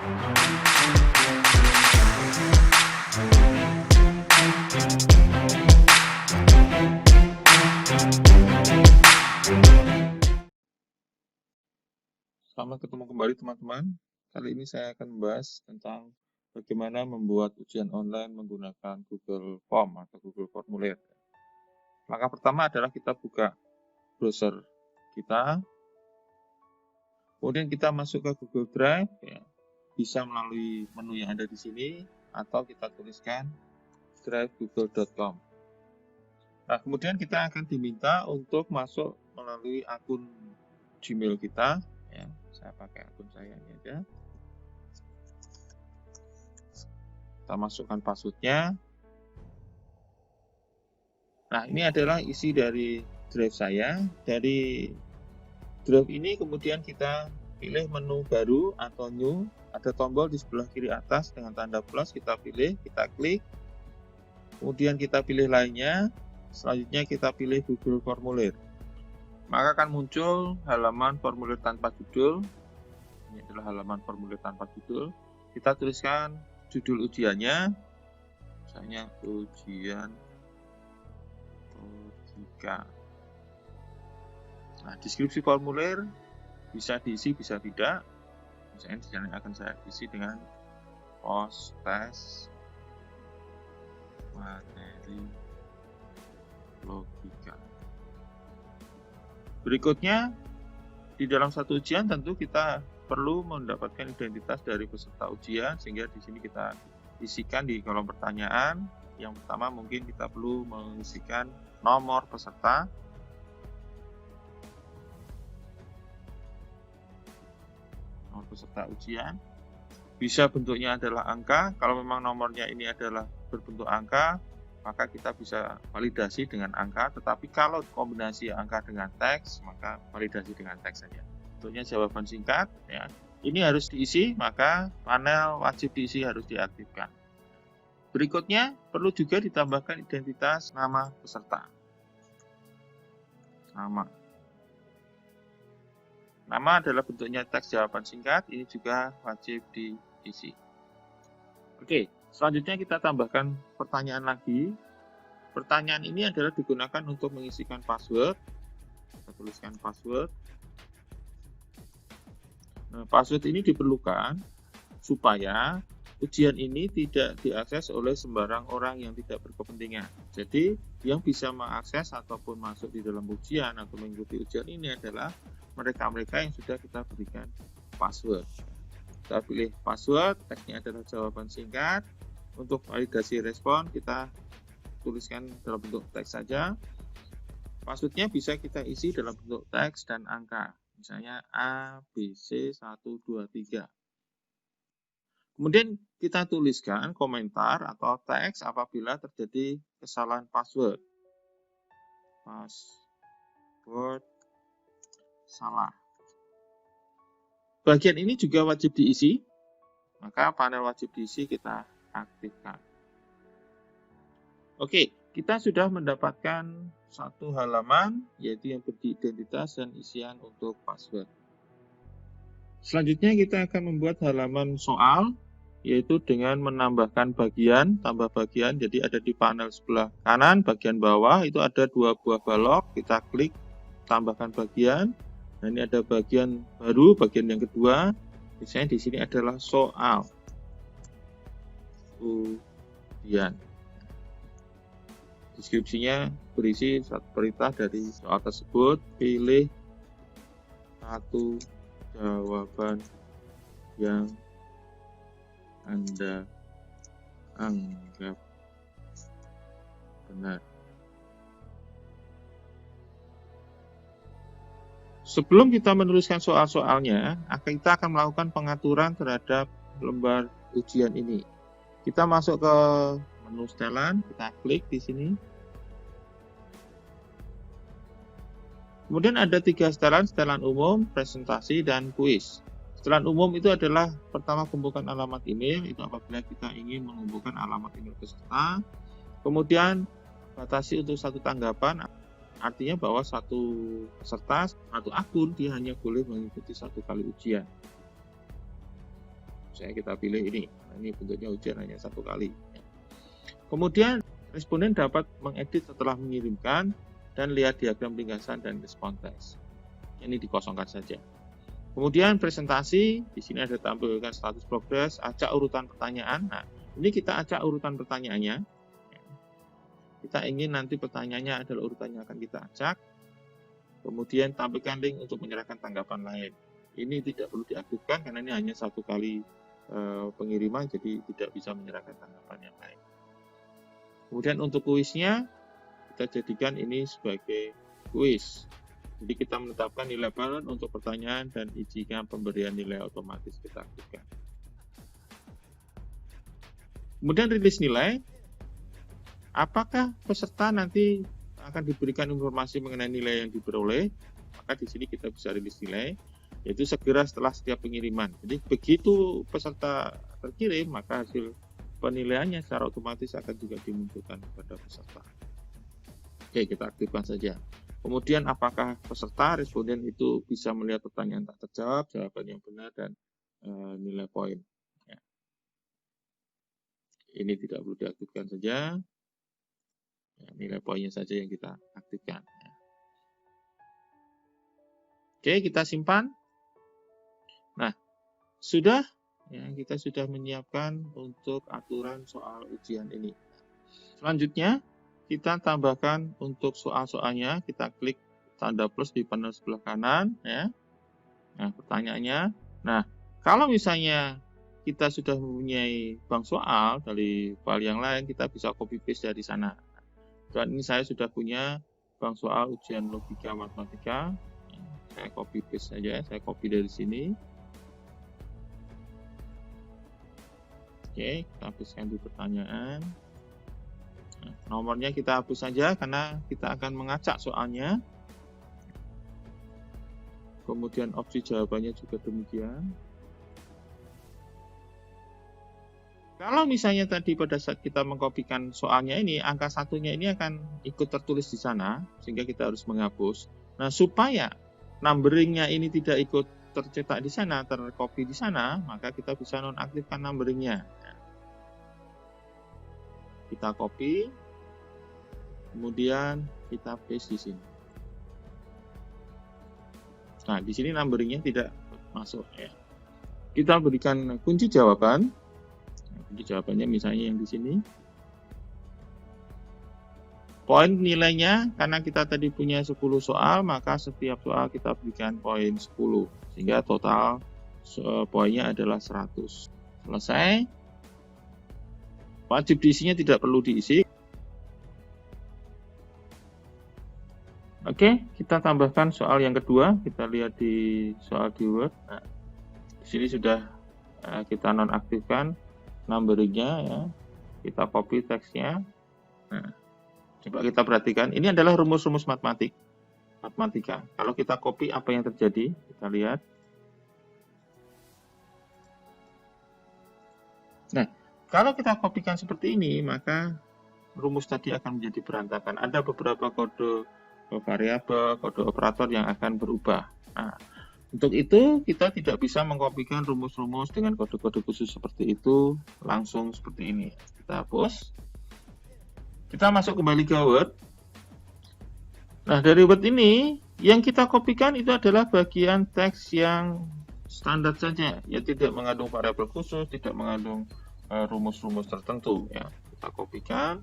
Selamat ketemu kembali teman-teman. Kali ini saya akan membahas tentang bagaimana membuat ujian online menggunakan Google Form atau Google Formulir. Langkah pertama adalah kita buka browser kita, kemudian kita masuk ke Google Drive, ya. Bisa melalui menu yang ada di sini, atau kita tuliskan drive.google.com. Nah, kemudian kita akan diminta untuk masuk melalui akun Gmail kita. Ya, saya pakai akun saya ini aja. Kita masukkan passwordnya. Nah, ini adalah isi dari drive saya. Dari drive ini kemudian kita pilih menu baru atau new. Ada tombol di sebelah kiri atas dengan tanda plus, kita pilih, kita klik. Kemudian kita pilih lainnya. Selanjutnya kita pilih Google Formulir. Maka akan muncul halaman formulir tanpa judul. Ini adalah halaman formulir tanpa judul. Kita tuliskan judul ujiannya, misalnya ujian logika. Nah, deskripsi formulir bisa diisi, bisa tidak. Misalnya di sini akan saya isi dengan post test materi logika. Berikutnya, di dalam satu ujian tentu kita perlu mendapatkan identitas dari peserta ujian, sehingga di sini kita isikan di kolom pertanyaan. Yang pertama mungkin kita perlu mengisikan nomor peserta, ujian. Bisa bentuknya adalah angka. Kalau memang nomornya ini adalah berbentuk angka, maka kita bisa validasi dengan angka. Tetapi kalau kombinasi angka dengan teks, maka validasi dengan teks saja. Bentuknya jawaban singkat, ya. Ini harus diisi, maka panel wajib diisi harus diaktifkan. Berikutnya, perlu juga ditambahkan identitas nama peserta. Nama adalah bentuknya teks jawaban singkat, ini juga wajib diisi. Oke, selanjutnya kita tambahkan pertanyaan lagi. Pertanyaan ini adalah digunakan untuk mengisikan password. Kita tuliskan password. Nah, password ini diperlukan supaya ujian ini tidak diakses oleh sembarang orang yang tidak berkepentingan. Jadi, yang bisa mengakses ataupun masuk di dalam ujian atau mengikuti ujian ini adalah mereka-mereka yang sudah kita berikan password. Kita pilih password, teksnya adalah jawaban singkat. Untuk validasi respon, kita tuliskan dalam bentuk teks saja. Passwordnya bisa kita isi dalam bentuk teks dan angka. Misalnya A, B, C, 1, 2, 3. Kemudian kita tuliskan komentar atau teks apabila terjadi kesalahan password. Password salah. Bagian ini juga wajib diisi, maka panel wajib diisi kita aktifkan. Oke, kita sudah mendapatkan satu halaman, yaitu yang beridentitas dan isian untuk password. Selanjutnya kita akan membuat halaman soal, yaitu dengan menambahkan bagian, tambah bagian. Jadi ada di panel sebelah kanan, bagian bawah, itu ada 2 buah balok, kita klik, tambahkan bagian. Nah, ini ada bagian baru, bagian yang kedua. Misalnya di sini adalah soal ujian. Deskripsinya berisi satu perintah dari soal tersebut. Pilih satu jawaban yang Anda anggap benar. Sebelum kita menuliskan soal-soalnya, kita akan melakukan pengaturan terhadap lembar ujian ini. Kita masuk ke menu setelan, kita klik di sini. Kemudian ada 3 setelan, setelan umum, presentasi, dan kuis. Setelan umum itu adalah pertama kumpulkan alamat email, itu apabila kita ingin mengumpulkan alamat email peserta. Kemudian batasi untuk satu tanggapan, artinya bahwa satu peserta, satu akun, dia hanya boleh mengikuti 1 kali ujian. Misalnya kita pilih ini, ini bentuknya ujian hanya 1 kali. Kemudian responden dapat mengedit setelah mengirimkan dan lihat diagram ringkasan dan respon tes. Ini dikosongkan saja. Kemudian presentasi, di sini ada tampilkan status progres, acak urutan pertanyaan. Nah, ini kita acak urutan pertanyaannya. Kita ingin nanti pertanyaannya adalah urutan yang akan kita acak. Kemudian tampilkan link untuk menyerahkan tanggapan lain. Ini tidak perlu diaktifkan karena ini hanya 1 kali pengiriman, jadi tidak bisa menyerahkan tanggapan yang lain. Kemudian untuk kuisnya, kita jadikan ini sebagai kuis. Jadi kita menetapkan nilai balon untuk pertanyaan dan izinkan pemberian nilai otomatis kita aktifkan. Kemudian rilis nilai. Apakah peserta nanti akan diberikan informasi mengenai nilai yang diperoleh? Maka di sini kita bisa rilis nilai, yaitu segera setelah setiap pengiriman. Jadi begitu peserta terkirim, maka hasil penilaiannya secara otomatis akan juga dimunculkan kepada peserta. Oke, kita aktifkan saja. Kemudian apakah peserta responden itu bisa melihat pertanyaan tak terjawab, jawaban yang benar, dan nilai poin. Ya. Ini tidak perlu diaktifkan saja. Ya, nilai poinnya saja yang kita aktifkan. Ya. Oke, kita simpan. Nah, sudah. Ya, kita sudah menyiapkan untuk aturan soal ujian ini. Selanjutnya, kita tambahkan untuk soal-soalnya. Kita klik tanda plus di panel sebelah kanan. Ya. Nah, pertanyaannya. Nah, kalau misalnya kita sudah mempunyai bank soal dari file yang lain, kita bisa copy paste dari sana. Dan ini saya sudah punya bank soal ujian logika matematika. Saya copy paste saja. Saya copy dari sini. Oke, kita hapuskan di pertanyaan. Nah, nomornya kita hapus saja karena kita akan mengacak soalnya. Kemudian opsi jawabannya juga demikian. Kalau misalnya tadi pada saat kita mengkopikan soalnya ini, angka satunya ini akan ikut tertulis di sana, sehingga kita harus menghapus. Nah, supaya numberingnya ini tidak ikut tercetak di sana, tercopy di sana, maka kita bisa nonaktifkan numberingnya. Kita copy, kemudian kita paste di sini. Nah, di sini numberingnya tidak masuk. Ya. Kita berikan kunci jawaban. Kunci jawabannya misalnya yang di sini. Poin nilainya, karena kita tadi punya 10 soal, maka setiap soal kita berikan poin 10. Sehingga total poinnya adalah 100. Selesai. Wajib diisinya tidak perlu diisi. Oke, kita tambahkan soal yang kedua. Kita lihat di soal di Word. Nah, di sini sudah kita nonaktifkan numberingnya. Ya. Kita copy teksnya. Nah, coba kita perhatikan. Ini adalah rumus-rumus matematika. Kalau kita copy, apa yang terjadi? Kita lihat. Nah, kalau kita kopikan seperti ini, maka rumus tadi akan menjadi berantakan. Ada beberapa kode variabel, kode operator yang akan berubah. Nah, untuk itu kita tidak bisa mengkopikan rumus-rumus dengan kode-kode khusus seperti itu langsung seperti ini. Kita hapus. Kita masuk kembali ke Word. Nah, dari Word ini yang kita kopikan itu adalah bagian teks yang standar saja, ya tidak mengandung variabel khusus, tidak mengandung rumus-rumus tertentu. Ya, kita kopikan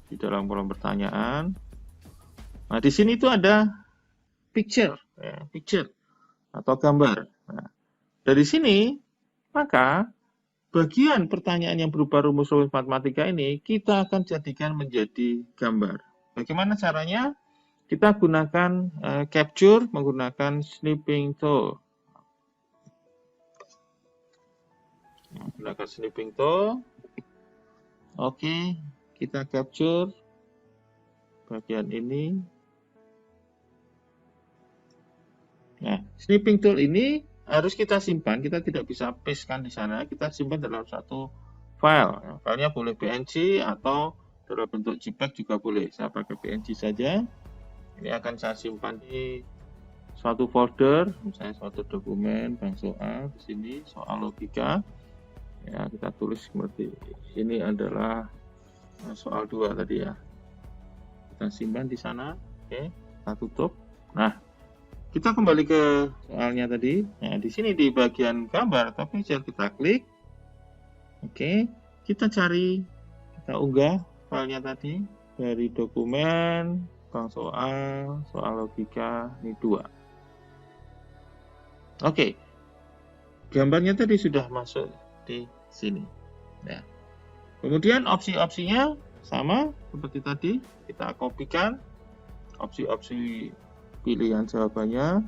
di dalam kolom pertanyaan. Nah, di sini itu ada picture, ya, picture atau gambar. Nah, dari sini, maka bagian pertanyaan yang berupa rumus-rumus matematika ini kita akan jadikan menjadi gambar. Bagaimana caranya? Kita gunakan capture menggunakan snipping tool. Gunakan snipping tool. Oke, kita capture bagian ini. Nah, snipping tool ini harus kita simpan. Kita tidak bisa pastekan di sana. Kita simpan dalam satu file. Filenya boleh PNG atau dalam bentuk JPEG juga boleh. Saya pakai PNG saja. Ini akan saya simpan di suatu folder, misalnya suatu dokumen bank soal, di sini soal logika. Ya, kita tulis seperti ini adalah soal 2 tadi ya. Kita simpan di sana. Oke, kita tutup. Nah, kita kembali ke soalnya tadi. Nah, di sini di bagian gambar atau picture kita klik. Oke, kita cari, kita unggah filenya tadi dari dokumen bank soal, soal logika ini 2. Oke, gambarnya tadi sudah masuk di sini. Ya. Kemudian opsi-opsinya sama seperti tadi, kita kopikan opsi-opsi pilihan jawabannya,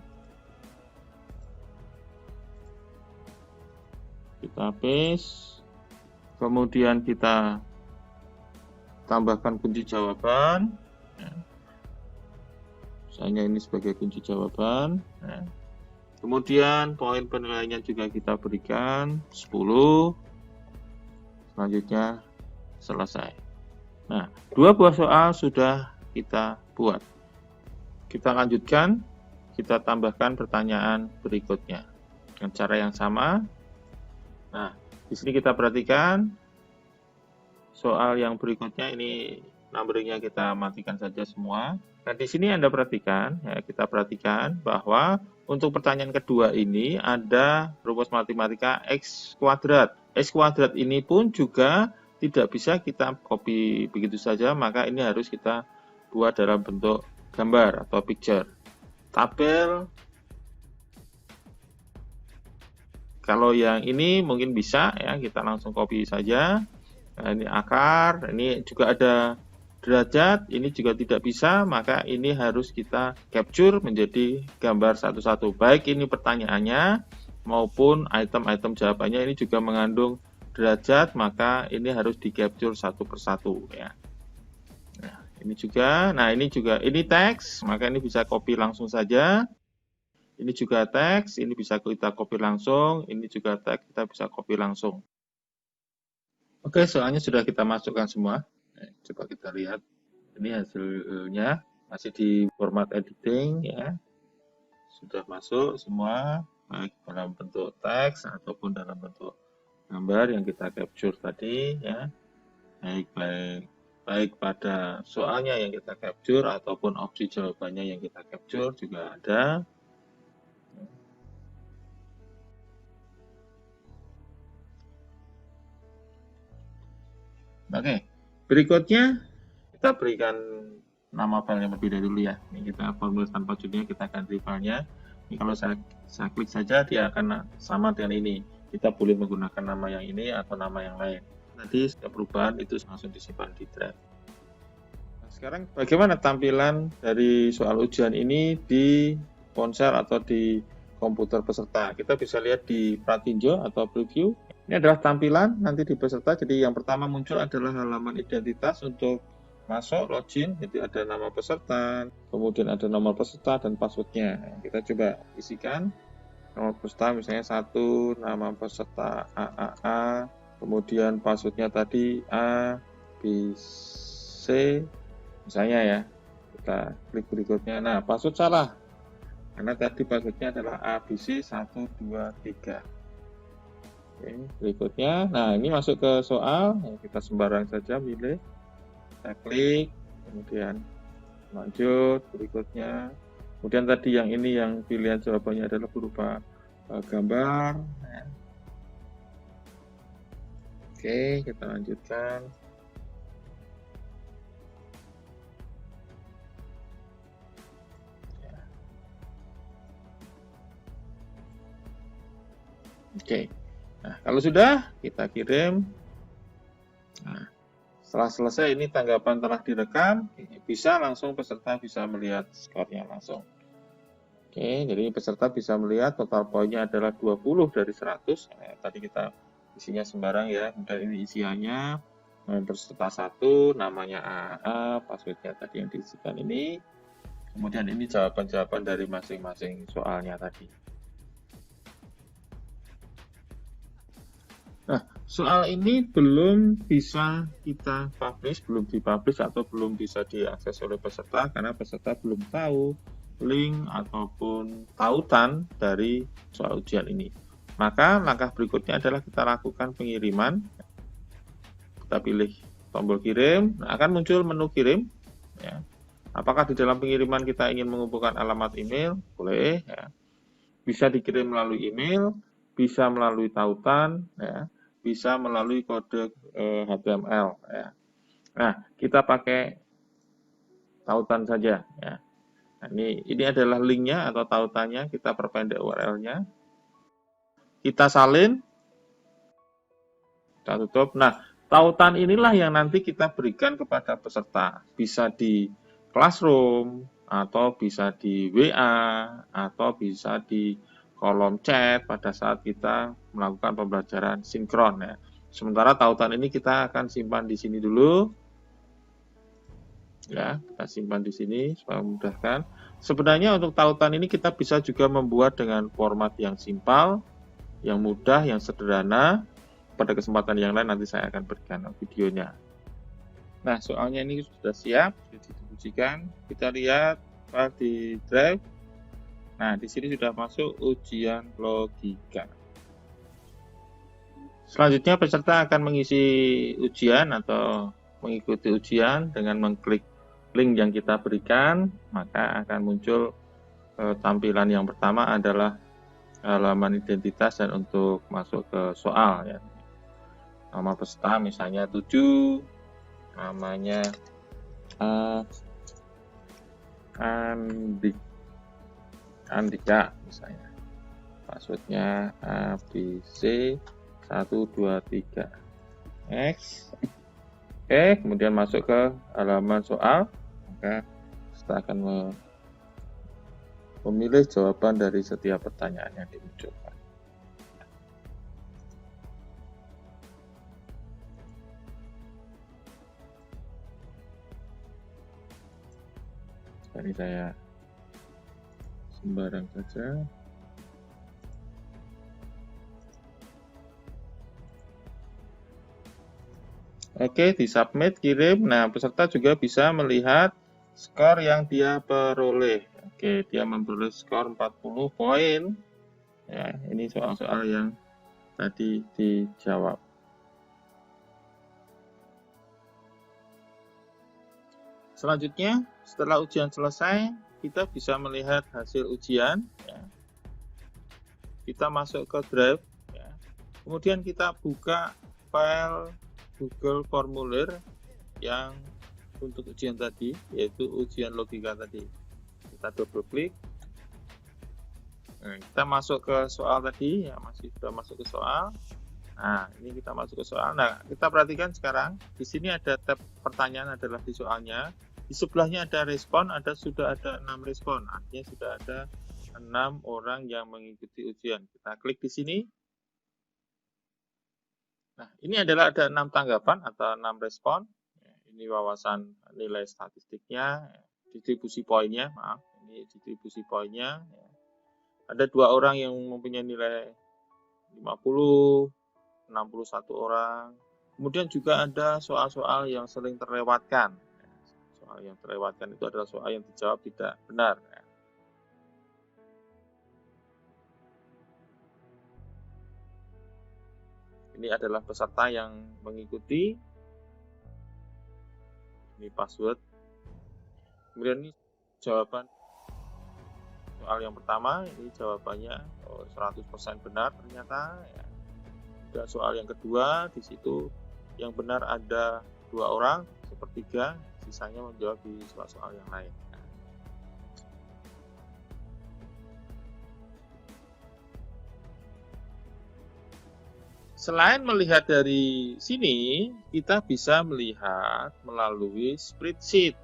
kita paste, kemudian kita tambahkan kunci jawaban. Ya. Misalnya ini sebagai kunci jawaban. Ya. Kemudian poin penilaiannya juga kita berikan 10. Selanjutnya selesai. Nah, 2 buah soal sudah kita buat. Kita lanjutkan, kita tambahkan pertanyaan berikutnya dengan cara yang sama. Nah, di sini kita perhatikan soal yang berikutnya ini numberingnya kita matikan saja semua. Nah, di sini Anda perhatikan, ya, kita perhatikan bahwa untuk pertanyaan kedua ini ada rumus matematika X kuadrat. X kuadrat ini pun juga tidak bisa kita copy begitu saja, maka ini harus kita buat dalam bentuk gambar atau picture. Tabel, kalau yang ini mungkin bisa ya, kita langsung copy saja. Nah, ini akar, ini juga ada derajat, ini juga tidak bisa, maka ini harus kita capture menjadi gambar satu-satu. Baik ini pertanyaannya maupun item-item jawabannya ini juga mengandung derajat, maka ini harus di capture satu persatu ya. Nah, ini juga, ini teks, maka ini bisa copy langsung saja. Ini juga teks, ini bisa kita copy langsung, ini juga teks, kita bisa copy langsung. Oke, soalnya sudah kita masukkan semua. Coba kita lihat, ini hasilnya masih di format editing ya, sudah masuk semua, baik dalam bentuk teks ataupun dalam bentuk gambar yang kita capture tadi ya, baik pada soalnya yang kita capture ataupun opsi jawabannya yang kita capture juga ada. Oke, berikutnya kita berikan nama filenya lebih dahulu ya. Ini kita formula tanpa judulnya, kita ganti filenya. Ini kalau saya klik saja dia akan sama dengan ini. Kita boleh menggunakan nama yang ini atau nama yang lain. Nanti setiap perubahan itu langsung disimpan di drive. Nah, sekarang bagaimana tampilan dari soal ujian ini di ponsel atau di komputer peserta? Kita bisa lihat di pratinjo atau preview. Ini adalah tampilan nanti di peserta. Jadi yang pertama muncul adalah halaman identitas untuk masuk, login. Jadi ada nama peserta, kemudian ada nomor peserta dan passwordnya. Kita coba isikan. Nomor peserta misalnya 1, nama peserta AAA, kemudian passwordnya tadi A, B, C, misalnya ya. Kita klik berikutnya. Nah, password salah. Karena tadi passwordnya adalah ABC 1, 2, 3. Oke, berikutnya, nah ini masuk ke soal, kita sembarang saja pilih, kita klik, kemudian lanjut, berikutnya, kemudian tadi yang ini yang pilihan jawabannya adalah berupa gambar. Oke, kita lanjutkan. Oke. Nah, kalau sudah, kita kirim. Nah, setelah selesai ini tanggapan telah direkam, bisa langsung peserta bisa melihat skornya langsung. Oke, jadi peserta bisa melihat total poinnya adalah 20 dari 100. Nah, tadi kita isinya sembarang ya, dan ini isiannya peserta 1, namanya AA, passwordnya tadi yang diisikan ini. Kemudian ini jawaban-jawaban dari masing-masing soalnya tadi. Nah, soal ini belum bisa kita publish, belum dipublish atau belum bisa diakses oleh peserta karena peserta belum tahu link ataupun tautan dari soal ujian ini. Maka langkah berikutnya adalah kita lakukan pengiriman. Kita pilih tombol kirim, akan muncul menu kirim. Ya. Apakah di dalam pengiriman kita ingin mengumpulkan alamat email? Boleh. Ya. Bisa dikirim melalui email, bisa melalui tautan, ya. Bisa melalui kode HTML. Ya. Nah, kita pakai tautan saja. Ya. Nah, ini adalah linknya atau tautannya, kita perpendek URL-nya. Kita salin, kita tutup. Nah, tautan inilah yang nanti kita berikan kepada peserta. Bisa di Classroom, atau bisa di WA, atau bisa di kolom chat pada saat kita melakukan pembelajaran sinkron. Ya. Sementara tautan ini kita akan simpan di sini dulu. Ya, kita simpan di sini supaya memudahkan. Sebenarnya untuk tautan ini kita bisa juga membuat dengan format yang simpel, yang mudah, yang sederhana. Pada kesempatan yang lain nanti saya akan berikan videonya. Nah, soalnya ini sudah siap, sudah didistribusikan. Kita lihat di drive. Nah, di sini sudah masuk ujian logika. Selanjutnya peserta akan mengisi ujian atau mengikuti ujian dengan mengklik link yang kita berikan, maka akan muncul tampilan yang pertama adalah halaman identitas dan untuk masuk ke soal. Ya. Nama peserta misalnya 7, namanya Andika misalnya, passwordnya ABC 123 X. Oke, kemudian masuk ke halaman soal, maka kita akan memilih jawaban dari setiap pertanyaan yang dimunculkan. Ini saya sembarang saja. Oke, di submit, kirim. Nah, peserta juga bisa melihat skor yang dia peroleh. Oke, dia memperoleh skor 40 poin. Ya, ini soal-soal yang tadi dijawab. Selanjutnya, setelah ujian selesai, kita bisa melihat hasil ujian. Ya. Kita masuk ke Drive. Ya. Kemudian kita buka file Google Formulir yang untuk ujian tadi, yaitu ujian logika tadi. Kita double klik. Nah, kita masuk ke soal tadi, ya masih sudah masuk ke soal. Nah, ini kita masuk ke soal. Nah, kita perhatikan sekarang, di sini ada tab pertanyaan adalah di soalnya. Di sebelahnya ada respon, sudah ada 6 respon. Artinya sudah ada 6 orang yang mengikuti ujian. Kita klik di sini. Nah, ini adalah ada 6 tanggapan atau 6 respon. Ini wawasan nilai statistiknya, distribusi poinnya, maaf, ini distribusi poinnya. Ada 2 orang yang mempunyai nilai 50, 61 orang. Kemudian juga ada soal-soal yang sering terlewatkan. Soal yang terlewatkan itu adalah soal yang dijawab tidak benar. Ini adalah peserta yang mengikuti. Ini password. Kemudian ini jawaban soal yang pertama, ini jawabannya 100% benar ternyata. Ya. Dan soal yang kedua, di situ yang benar ada 2 orang, sepertiga, sisanya menjawab di soal-soal yang lain. Selain melihat dari sini, kita bisa melihat melalui spreadsheet.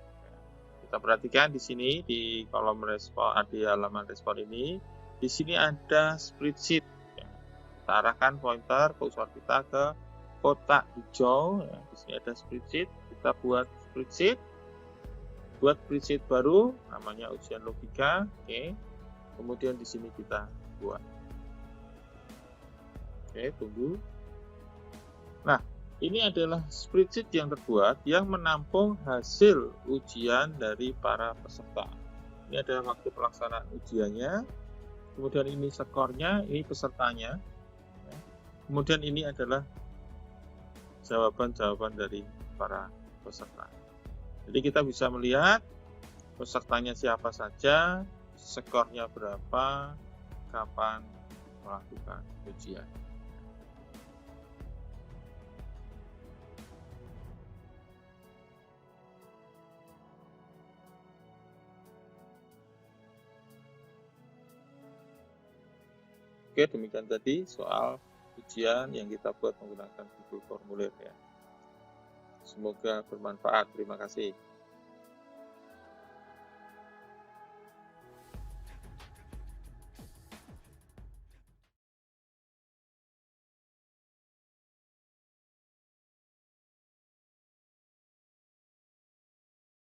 Kita perhatikan di sini di kolom respon, di halaman respon ini, di sini ada spreadsheet. Kita arahkan pointer kursor kita ke kotak hijau. Di sini ada spreadsheet. Kita buat spreadsheet. Buat spreadsheet baru, namanya ujian logika. Oke. Kemudian di sini kita buat. Oke, tunggu. Nah, ini adalah spreadsheet yang terbuat yang menampung hasil ujian dari para peserta. Ini adalah waktu pelaksanaan ujiannya. Kemudian ini skornya, ini pesertanya. Kemudian ini adalah jawaban-jawaban dari para peserta. Jadi kita bisa melihat pesertanya siapa saja, skornya berapa, kapan melakukan ujian. Oke, demikian tadi soal ujian yang kita buat menggunakan Google Formulir ya. Semoga bermanfaat. Terima kasih.